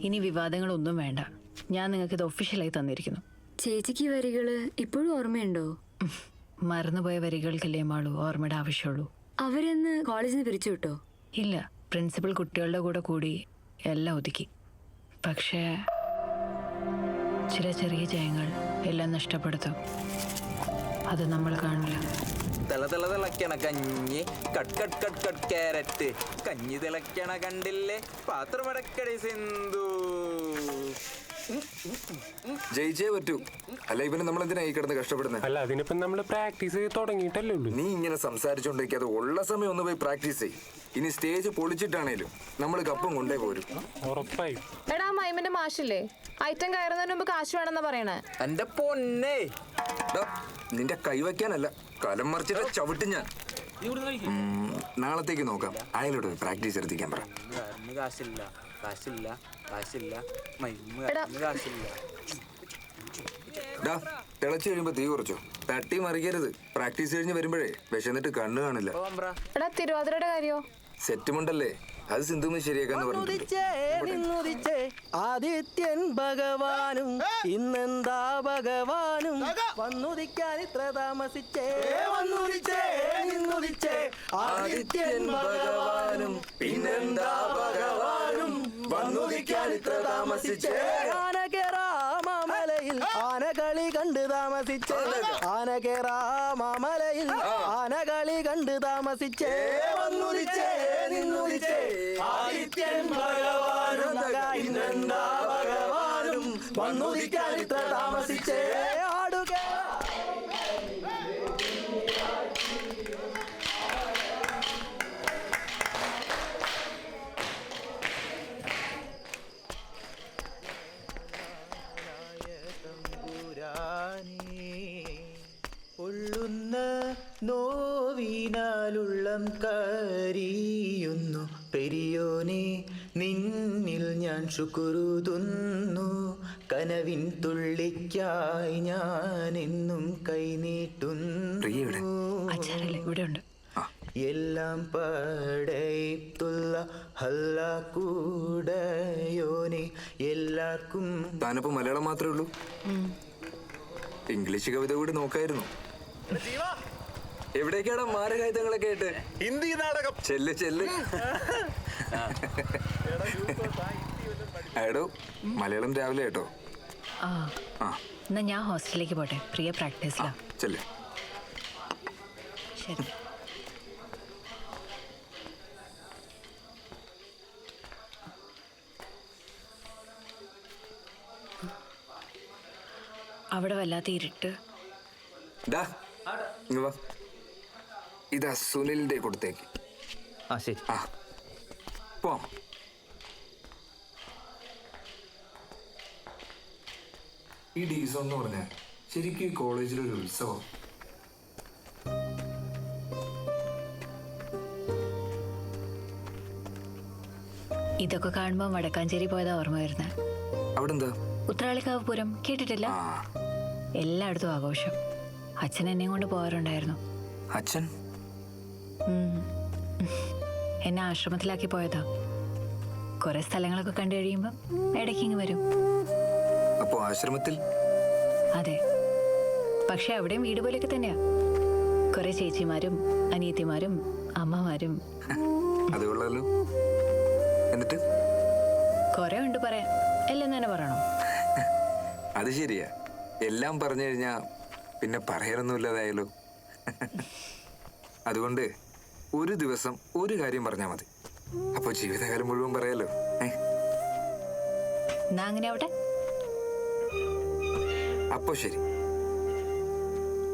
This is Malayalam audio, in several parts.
ഇനി വിവാദങ്ങളൊന്നും വേണ്ട. ഞാൻ നിങ്ങൾക്ക് ഇത് ഒഫീഷ്യലായി തന്നിരിക്കുന്നു. ചേച്ചിക്ക് വരികള് ഇപ്പോഴും ഓർമ്മയുണ്ടോ? മറന്നുപോയ വരികൾക്കല്ലേ മാളൂ ഓർമ്മയുടെ ആവശ്യമുള്ളൂ. അവരെന്ന് കോളേജിൽ നിന്ന് പിരിച്ചു വിട്ടോ? ഇല്ല, പ്രിൻസിപ്പൽ കുട്ടികളുടെ കൂടെ കൂടി എല്ലാം ഒതുക്കി. പക്ഷേ ചില ചെറിയ ജയങ്ങൾ എല്ലാം നഷ്ടപ്പെടുത്തും. അത് നമ്മൾ കാണില്ല. തിളക്കണ കഞ്ഞി cut cut cut cut carrot കഞ്ഞി തിളക്കണ കണ്ടില്ലേ പാത്രമടക്കടി സിന്ധു. ജയിച്ചേ പറ്റൂ, അല്ല ഇവന് നമ്മൾ എന്തിനാ ഈ കിടന്ന് കഷ്ടപ്പെടുന്നത്? അല്ല, അതിനിപ്പം നമ്മൾ പ്രാക്ടീസ് ചെയ്ത് തുടങ്ങിയിട്ടല്ലേ ഉള്ളൂ. നീ ഇങ്ങനെ സംസാരിച്ചോണ്ടിരിക്കാതെ ഉള്ള സമയം ഒന്ന് പോയി പ്രാക്ടീസ് ചെയ്യും. ഇനി സ്റ്റേജ് പൊളിച്ചിട്ടാണേലും നമ്മൾ കപ്പും കൊണ്ടേ പോരും. ഉറപ്പായി. എടാ മൈമിന്റെ മാഷില്ലേ, ഐറ്റം കയറുന്നതിന് മുമ്പ് കാശ് വേണമെന്നാ പറയണേ. എന്റെ പൊന്നേ, നിന്റെ കൈവയ്ക്കാനല്ല കലം മറിച്ചിട്ട് ചവിട്ടി ഞാൻ. നാളത്തേക്ക് നോക്കാം. അയാളോട് പ്രാക്ടീസ് എടുത്തിക്കാൻ പറ. കാശില്ല കാശില്ല കാശില്ല കാശില്ല. തിളച്ചു കഴിയുമ്പോ തീ കുറച്ചോ, തട്ടി മറിക്കരുത്. പ്രാക്ടീസ് കഴിഞ്ഞ് വരുമ്പോഴേ വിശന്നിട്ട് കണ്ണ് കാണില്ല. എടാ തിരുവാതിരയുടെ കാര്യോ? സെറ്റുമുണ്ടല്ലേ, അത് സിന്ധുവിന് ശരിയാക്കാന്ന് പറഞ്ഞു. ആദിത്യൻ ഭഗവാനും ഇന്നെന്താ ഭഗവാനും വന്നുദിക്കാൻ ഇത്ര താമസിച്ചേ ആദിത്യൻ ഭഗവാനും പിന്നെന്താ ഭഗവാനും വന്നുദിക്കാൻ ഇത്ര താമസിച്ചേ. ആനകേറാമലയിൽ ആനകളി കണ്ട് താമസിച്ചേ ആനകേറാമലയിൽ ആനകളി കണ്ട് താമസിച്ചേ വന്നുദിച്ചേ നിന്നുദിച്ചേ ആദിത്യൻ ഭഗവാനും ഇന്നെന്താ ഭഗവാനും വന്നുദിക്കാൻ ഇത്ര താമസിച്ചേ. ആടുക പൊള്ളുന്ന നോവിനാലുള്ളം കരിയുന്നു പെരിയോനെ, നിന്നിൽ ഞാൻ ശുക്രുതുന്നു. കനവിൻ തുള്ളിക്കായി ഞാൻ എന്നും കൈനീട്ടുന്നു. എല്ലാം പടയത്തുള്ള ഹല്ല കൂടയോനെ എല്ലാവർക്കും. താനിപ്പോ മലയാളം മാത്രമേ ഉള്ളൂ, ഇംഗ്ലീഷ് കവിത കൂടി നോക്കായിരുന്നു. എവിടേക്കാണ് മാരകായുധങ്ങളൊക്കെ ആയിട്ട്? ഹിന്ദി നാടകം. ചെല്ല് ചെല്ല്. എടോ മലയാളം രാവിലെ കേട്ടോ. എന്നാ ഞാൻ ഹോസ്റ്റലിലേക്ക് പോട്ടെ, പ്രിയ പ്രാക്ടീസിലാ. ചെല്ല്. ശരി. അവിടെ വല്ലാത്ത ഇരുട്ട്. ഇതാ സുനിലിന്റെ കൊടുത്തേക്ക്. ശരി. പോവാം. ഈ ഡീസോ എന്ന് പറഞ്ഞാൽ ശരിക്കും ഈ കോളേജിലൊരു ഉത്സവം. ഇതൊക്കെ കാണുമ്പോ വടക്കാഞ്ചേരി പോയതാ ഓർമ്മ വരുന്നത്. അവിടെ എന്താ? ഉത്രാളിക്കാവ് പൂരം കേട്ടിട്ടില്ല? എല്ലായിടത്തും ആഘോഷം. അച്ഛൻ എന്നെയും കൊണ്ട് പോകാറുണ്ടായിരുന്നു. അച്ഛൻ എന്നെ ആശ്രമത്തിലാക്കി പോയതാ. കുറെ സ്ഥലങ്ങളൊക്കെ കണ്ടു കഴിയുമ്പോ ഇടയ്ക്കിങ് വരും. അപ്പോ ആശ്രമത്തിൽ? അതെ, പക്ഷെ അവിടെയും വീട് പോലെയൊക്കെ തന്നെയാ. കുറെ ചേച്ചിമാരും അനിയത്തിമാരും അമ്മമാരും. അത് കൊള്ളാലോ. എന്നിട്ട് കുറെ ഉണ്ട് പറയാൻ, എല്ലാം തന്നെ പറയണോ? അത് ശരിയാ, എല്ലാം പറഞ്ഞു കഴിഞ്ഞാ പിന്നെ പറയാനൊന്നുമില്ലാതായാലോ. അതുകൊണ്ട് ഒരു ദിവസം ഒരു കാര്യം പറഞ്ഞാൽ മതി, അപ്പൊ ജീവിതകാലം മുഴുവൻ പറയാലോ. എന്നാ അങ്ങനെ ആവട്ടെ. അപ്പൊ ശരി.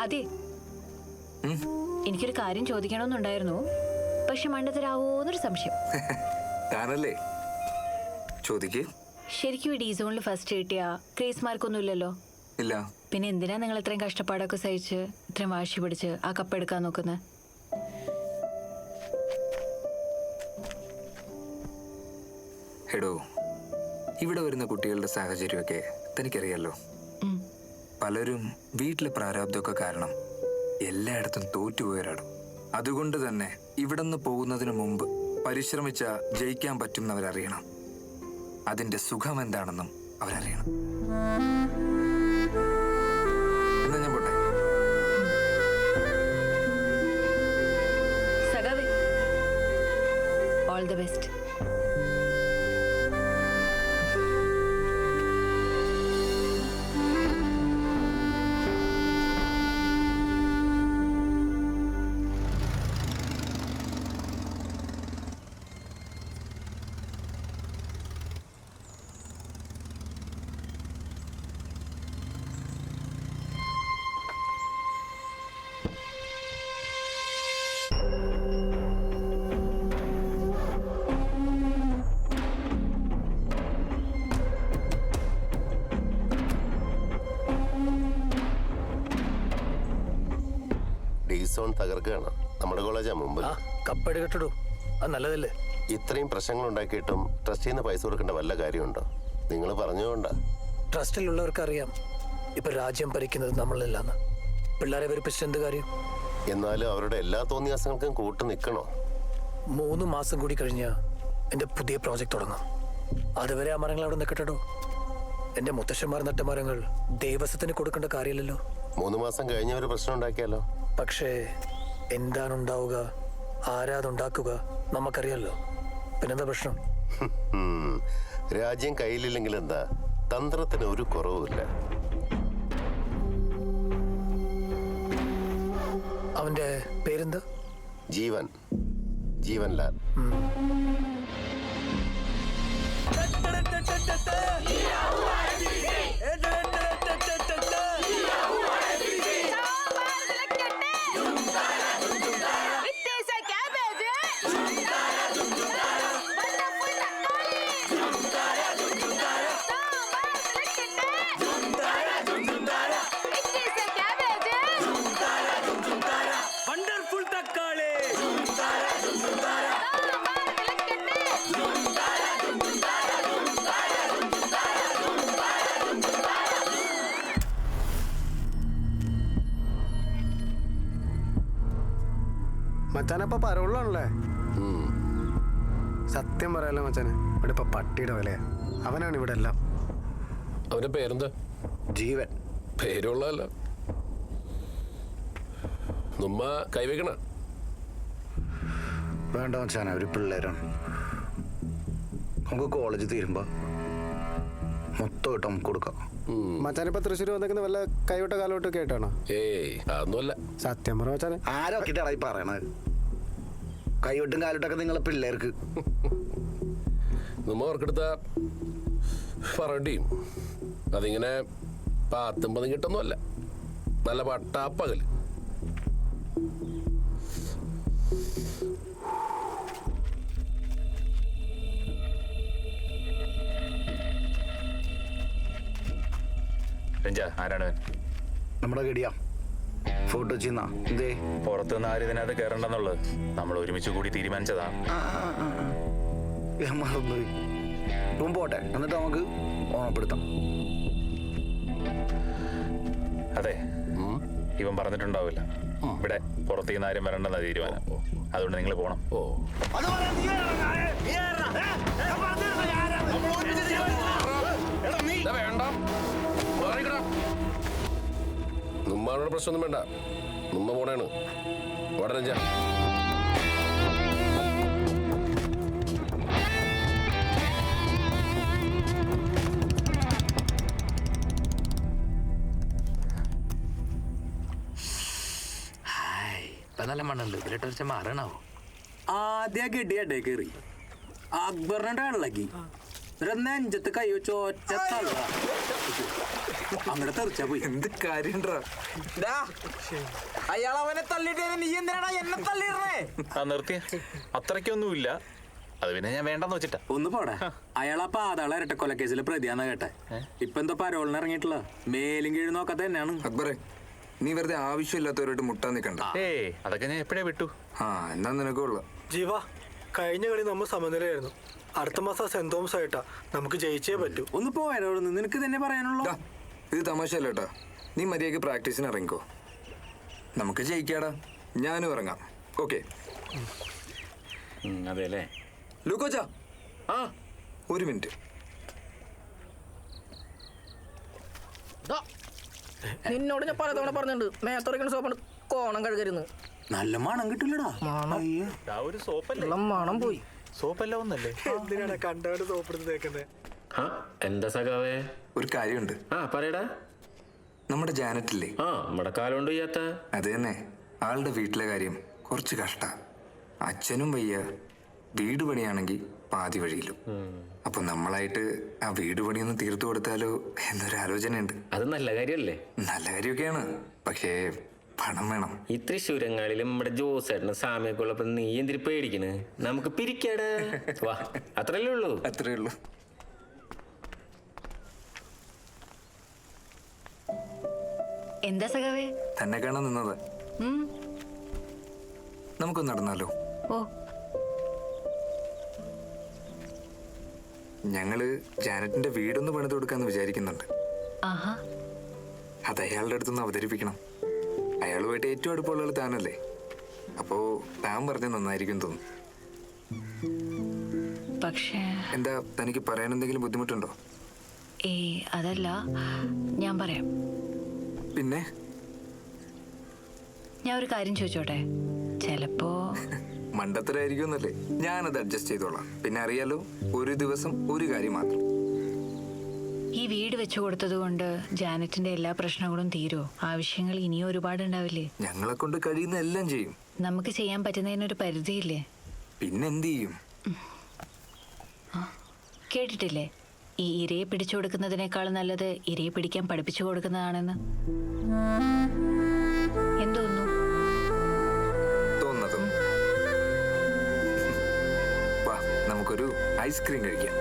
അതെ, എനിക്കൊരു കാര്യം ചോദിക്കണമെന്നുണ്ടായിരുന്നു, പക്ഷെ മണ്ടത്തരാവോന്നൊരു സംശയം. താനല്ലേ, ചോദിക്ക്. ശരിക്കും ഈ ഡീസോണിൽ ഫസ്റ്റ് കിട്ടിയ ക്രേസ് മാർക്കൊന്നും ഇല്ലല്ലോ? ഇല്ല. പിന്നെ എന്തിനാ നിങ്ങൾ ഇത്രയും കഷ്ടപ്പാടൊക്കെ സഹിച്ച് ഇത്രയും വാശി പിടിച്ച് ആ കപ്പ് എടുക്കാൻ നോക്കുന്നത്? എടോ, ഇവിടെ വരുന്ന കുട്ടികളുടെ സാഹചര്യമൊക്കെ തനിക്കറിയാലോ. പലരും വീട്ടിലെ പ്രാരാബ്ദമൊക്കെ കാരണം എല്ലായിടത്തും തോറ്റുപോയവരാണ്. അതുകൊണ്ട് തന്നെ ഇവിടെ നിന്ന് പോകുന്നതിന് മുമ്പ് പരിശ്രമിച്ച ജയിക്കാൻ പറ്റുന്നവരറിയണം. അതിന്റെ സുഖം എന്താണെന്നും അവരറിയണം. എന്നാ ഞാൻ പോട്ടെ. സഖാവേ, ഓൾ ദി ബെസ്റ്റ്. ഡീസോൺ തകർക്കുകയാണ്. നമ്മുടെ കോളേജാ മുമ്പ്. കപ്പെടുകെട്ടിടൂ, അത് നല്ലതല്ലേ? ഇത്രയും പ്രശ്നങ്ങൾ ഉണ്ടാക്കിയിട്ടും ട്രസ്റ്റിൽ നിന്ന് പൈസ കൊടുക്കേണ്ട വല്ല കാര്യമുണ്ടോ? നിങ്ങൾ പറഞ്ഞുകൊണ്ടാ. ട്രസ്റ്റിലുള്ളവർക്ക് അറിയാം ഇപ്പൊ രാജ്യം ഭരിക്കുന്നത് നമ്മളില്ലാന്ന്. പിള്ളേരെ ഭരിപ്പിച്ചിട്ട് എന്ത് കാര്യം? എന്നാലും അവരുടെ എല്ലാ തോന്നിയാസങ്ങൾക്കും കൂട്ടു നിൽക്കണോ? 3 മാസം കൂടി കഴിഞ്ഞാൽ എൻ്റെ പുതിയ പ്രോജക്റ്റ് തുടങ്ങാം. അതുവരെ ആ മരങ്ങൾ അവിടെ നിൽക്കട്ടോ. എൻ്റെ മുത്തശ്ശന്മാർ നട്ട മരങ്ങൾ ദേവസ്വത്തിന് കൊടുക്കേണ്ട കാര്യമില്ലല്ലോ. 3 മാസം കഴിഞ്ഞ ഒരു പ്രശ്നം ഉണ്ടാക്കിയാലോ? പക്ഷേ എന്താണ് ഉണ്ടാവുക, ആരാതുണ്ടാക്കുക നമുക്കറിയാലോ. പിന്നെന്താ പ്രശ്നം? രാജ്യം കയ്യിലില്ലെങ്കിൽ എന്താ, തന്ത്രത്തിന് ഒരു കുറവുമില്ല. അവന്റെ പേരെന്താ? ജീവൻ, ജീവൻലാൽ. മച്ചാനപ്പ പരവുള്ളാണല്ലേ? സത്യം പറയാലോ മച്ചാന്, ഇവിടെ ഇപ്പൊ പട്ടിയുടെ വിലയാ. അവനാണ് ഇവിടെ എല്ലാം. അവന്റെ പേരെന്താ? ജീവൻ. പേരുള്ളതല്ല. നമ്മ കൈവയ്ക്കണ വേണ്ട മച്ചാന, ഒരു പിള്ളേരാണ്. നമുക്ക് കോളേജ് തീരുമ്പോ മൊത്തമായിട്ട് നമുക്ക് കൊടുക്കാം. മച്ചാനിപ്പോ തൃശ്ശൂർ വന്നേക്കുന്ന വല്ല കൈവിട്ട കാലോട്ടൊക്കെ ആയിട്ടാണോ? ഏയ് അതൊന്നുമല്ല. സത്യം പറ മച്ചാനെ. ആരൊക്കെട്ടാ ഈ പറയണത്? കൈവിട്ടും കാലോട്ടൊക്കെ നിങ്ങളെ പിള്ളേർക്ക് നമ്മ ഓർക്കെടുത്ത പറയണ്ടിയും അതിങ്ങനെ 10-50 കിട്ടൊന്നുമല്ല. നല്ല പട്ടാപ്പകല്. ആരാണ്? നമ്മുടെ ഗഡിയാ. ഫോട്ടോ ചെയ്യുന്ന എന്തേ? പുറത്തുനിന്ന് ആരും ഇതിനകത്ത് കയറണ്ടെന്നുള്ളത് നമ്മൾ ഒരുമിച്ച് കൂടി തീരുമാനിച്ചതാ. ഇപ്പം പോട്ടെ, എന്നിട്ട് നമുക്ക് ഓണപ്പെടുത്താം. അതെ, ഇവൻ പറഞ്ഞിട്ടുണ്ടാവില്ല ഇവിടെ പുറത്തുനിന്ന് ആരും വരണ്ടെന്ന തീരുമാനം. അതുകൊണ്ട് നിങ്ങൾ പോണം. വേണ്ട, നമ്മളുടെ പ്രശ്നമൊന്നും വേണ്ട. നമ്മ പോണേണ് വടരഞ്ച. നല്ല മണ്ണുണ്ട്, ഇതിലിട്ട് മാറണാവോ? ആദ്യം ഗഡിയടേ കയറി അക്ബറിനെ ഇളക്കി നെഞ്ചത്ത് കൈ വെച്ച് ഒറ്റ തള്ള അങ്ങനെ തെറിച്ചാ പോയി. എന്ത് കാര്യം അയാൾ അവനെ തള്ളിട്ട് നീ എന്തിനാടാ എന്നെ തള്ളിയിടണേ? നിർത്തിയ അത്രയ്ക്കൊന്നുമില്ല. അത് പിന്നെ ഞാൻ വേണ്ടെന്ന് വെച്ചിട്ടാ. ഒന്ന് പോടാ. അയാളാ പാതാള ഇരട്ടക്കൊലക്കേസിൽ പ്രതിയാന്ന് കേട്ടെ. ഇപ്പൊ എന്തോ പരോളിന് ഇറങ്ങിയിട്ടുള്ള മേലും കീഴും നോക്കാത്ത തന്നെയാണ്. അക്ബറെ, നീ വെറുതെ ആവശ്യമില്ലാത്തവരോട്ട് മുട്ടാൻ നിൽക്കണ്ട. അതൊക്കെ ഞാൻ എപ്പോഴേ വിട്ടു. എന്നാ നിനക്കുള്ള ജീവ, കഴിഞ്ഞ കളി നമ്മൾ സമനിലയായിരുന്നു. അടുത്ത മാസം സെന്റ് തോമസ് ആയിട്ടാ, നമുക്ക് ജയിച്ചേ പറ്റൂ. ഒന്ന് പോയാലോന്ന് നിനക്ക് തന്നെ പറയാനുള്ളൂ. ഇത് തമാശല്ലേട്ടാ. നീ മര്യാദക്ക് പ്രാക്ടീസിന് ഇറങ്ങിക്കോ. നമുക്ക് ജയിക്കാടാ. ഞാനും ഇറങ്ങാം. ഓക്കെ? അതെ അല്ലേ ലൂക്കോച്ചാ, ഒരു മിനിറ്റ്. നിന്നോട് ഞാൻ പലതവണ പറഞ്ഞിട്ടുണ്ട് മേത്തുറയ്ക്കുന്ന സോപ്പാണ് കോണം കഴുകരുന്ന്. നല്ല മണം കിട്ടില്ലടാ. മണം പോയി. എന്തിനാണ് കണ്ടവര് സോപ്പെടുത്ത് തേക്കുന്നത്? എന്താ സഖാവേ? ഒരു കാര്യമുണ്ട്. പറയടാ. നമ്മുടെ ജാനറ്റില്ലേ, നമ്മുടെ കാലുകൊണ്ട് ചെയ്യാത്ത അത് തന്നെ. ആളുടെ വീട്ടിലെ കാര്യം കുറച്ച് കഷ്ട. അച്ഛനും വയ്യ, വീട് പണിയാണെങ്കിൽ പാതി വഴിയിലും. അപ്പൊ നമ്മളായിട്ട് ആ വീട് പണിയൊന്ന് തീർത്തു കൊടുത്താലോ എന്നൊരു ആലോചനയുണ്ട്. അത് നല്ല കാര്യമല്ലേ? നല്ല കാര്യമൊക്കെയാണ്, പക്ഷേ പണം വേണം. ഈ തൃശ്ശൂരങ്ങളിലും നമ്മുടെ ജോസേട്ടന് സാമ്യൊക്കെ ഉള്ളപ്പോ നീ എന്തിരി പേടിക്കണ്? നമുക്ക് പിരിക്കാടാ. വാ, അത്രല്ലേ ഉള്ളൂ. അത്രേ ഉള്ളൂ. എന്താ സഖാവേ? തന്നെ കാണാൻ നിന്നതാ. നമുക്കൊന്ന് നടന്നാലോ? ഓ, ഞങ്ങള് ജാനറ്റിന്റെ വീടൊന്ന് പണിത് കൊടുക്കാന്ന് വിചാരിക്കുന്നുണ്ട്. ആഹാ. അത് അയാളുടെ അടുത്തൊന്ന് അവതരിപ്പിക്കണം. അയാളുമായിട്ട് ഏറ്റവും അടുപ്പമുള്ള ആൾ താനല്ലേ. അപ്പോ താൻ പറഞ്ഞ നന്നായിരിക്കും തോന്നുന്നു. പക്ഷേ എന്താ, തനിക്ക് പറയാൻ എന്തെങ്കിലും ബുദ്ധിമുട്ടുണ്ടോ? അതല്ല, ഞാൻ പറയാം. പിന്നെ ഞാൻ ഒരു കാര്യം ചോദിച്ചോട്ടെ? ചിലപ്പോ മണ്ടത്തരായിരിക്കും എന്നല്ലേ. ഞാനത് അഡ്ജസ്റ്റ് ചെയ്തോളാം. പിന്നെ അറിയാലോ, ഒരു ദിവസം ഒരു കാര്യം മാത്രം. ഈ വീട് വെച്ചു കൊടുത്തത് കൊണ്ട് ജാനറ്റിന്റെ എല്ലാ പ്രശ്നങ്ങളും തീരുമോ? ആവശ്യങ്ങൾ ഇനിയും ഒരുപാടുണ്ടാവില്ലേ? ഞങ്ങളെ കൊണ്ട് കഴിയുന്ന എല്ലാം ചെയ്യും. നമുക്ക് ചെയ്യാൻ പറ്റുന്നതിനൊരു പരിധിയില്ലേ? പിന്നെന്ത് ചെയ്യും? കേട്ടിട്ടില്ലേ, ഈ ഇരയെ പിടിച്ചു കൊടുക്കുന്നതിനേക്കാൾ നല്ലത് ഇരയെ പിടിക്കാൻ പഠിപ്പിച്ചു കൊടുക്കുന്നതാണെന്ന്. എന്തോന്നു തോന്നുന്നതും. വാ, നമുക്കൊരു ഐസ്ക്രീം കഴിക്കാം.